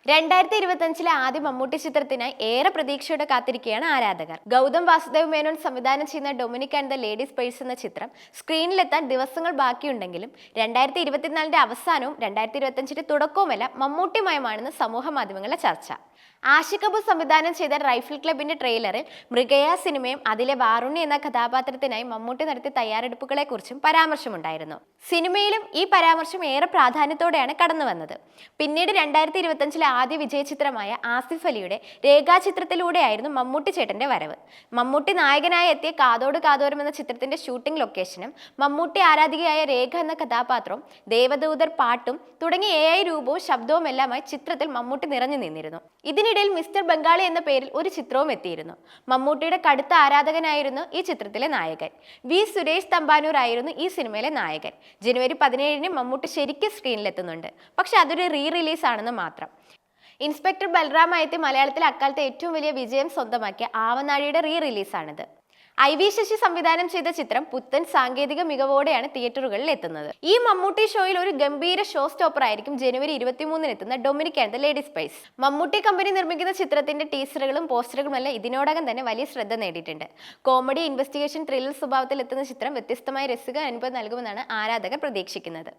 2025 ആദ്യ മമ്മൂട്ടി ചിത്രത്തിനായി ഏറെ പ്രതീക്ഷയോടെ കാത്തിരിക്കുകയാണ് ആരാധകർ. ഗൗതം വാസുദേവ് മേനോൻ സംവിധാനം ചെയ്യുന്ന Dominic and the ladies purse എന്ന ചിത്രം സ്ക്രീനിലെത്താൻ ദിവസങ്ങൾ ബാക്കിയുണ്ടെങ്കിലും 2024 അവസാനവും 2025 തുടക്കവുമെല്ലാം മമ്മൂട്ടിമയമാണെന്ന് സമൂഹ മാധ്യമങ്ങളിലെ ചർച്ച. ആഷിഖ് കപൂർ സംവിധാനം ചെയ്ത റൈഫിൾ ക്ലബിന്റെ ട്രെയിലറിൽ മൃഗയ സിനിമയും അതിലെ വാറുണ്ണി എന്ന കഥാപാത്രത്തിനായി മമ്മൂട്ടി നടത്തിയ തയ്യാറെടുപ്പുകളെക്കുറിച്ചും പരാമർശമുണ്ടായിരുന്നു. സിനിമയിലും ഈ പരാമർശം ഏറെ പ്രാധാന്യത്തോടെയാണ് കടന്നു വന്നത്. പിന്നീട് 2025 ആദ്യ വിജയചിത്രമായ ആസിഫ് അലിയുടെ രേഖാചിത്രത്തിലൂടെയായിരുന്നു മമ്മൂട്ടി ചേട്ടന്റെ വരവ്. മമ്മൂട്ടി നായകനായി എത്തിയ കാതോട് കാതോരം എന്ന ചിത്രത്തിന്റെ ഷൂട്ടിംഗ് ലൊക്കേഷനും മമ്മൂട്ടി ആരാധികയായ രേഖ എന്ന കഥാപാത്രവും ദേവദൂതർ പാട്ടും തുടങ്ങിയ AI രൂപവും ശബ്ദവും എല്ലാമായി ചിത്രത്തിൽ മമ്മൂട്ടി നിറഞ്ഞു നിന്നിരുന്നു. ഇതിനിടയിൽ മിസ്റ്റർ ബംഗാളി എന്ന പേരിൽ ഒരു ചിത്രവും എത്തിയിരുന്നു. മമ്മൂട്ടിയുടെ കടുത്ത ആരാധകനായിരുന്നു ഈ ചിത്രത്തിലെ നായകൻ. സുരേഷ് തമ്പാനൂർ ആയിരുന്നു ഈ സിനിമയിലെ നായകൻ. ജനുവരി 17 മമ്മൂട്ടി ശരിക്കും സ്ക്രീനിലെത്തുന്നുണ്ട്. പക്ഷെ അതൊരു റിലീസ് ആണെന്ന് മാത്രം. ഇൻസ്പെക്ടർ ബൽറാം എത്തി മലയാളത്തിൽ അക്കാലത്തെ ഏറ്റവും വലിയ വിജയം സ്വന്തമാക്കിയ ആവനാഴിയുടെ റിലീസാണിത്. IV ശശി സംവിധാനം ചെയ്ത ചിത്രം പുത്തൻ സാങ്കേതിക മികവോടെയാണ് തിയേറ്ററുകളിൽ എത്തുന്നത്. ഈ മമ്മൂട്ടി ഷോയിൽ ഒരു ഗംഭീര ഷോ സ്റ്റോപ്പർ ആയിരിക്കും ജനുവരി 23 എത്തുന്ന Dominic and the ladies purse. Mammootty company നിർമ്മിക്കുന്ന ചിത്രത്തിന്റെ ടീസറുകളും പോസ്റ്ററുകളുമെല്ലാം ഇതിനോടകം തന്നെ വലിയ ശ്രദ്ധ നേടിയിട്ടുണ്ട്. കോമഡി, ഇൻവെസ്റ്റിഗേഷൻ, ത്രില്ലർ സ്വഭാവത്തിൽ എത്തുന്ന ചിത്രം വ്യത്യസ്തമായ രസിക അനുഭവം നൽകുമെന്നാണ് ആരാധകർ പ്രതീക്ഷിക്കുന്നത്.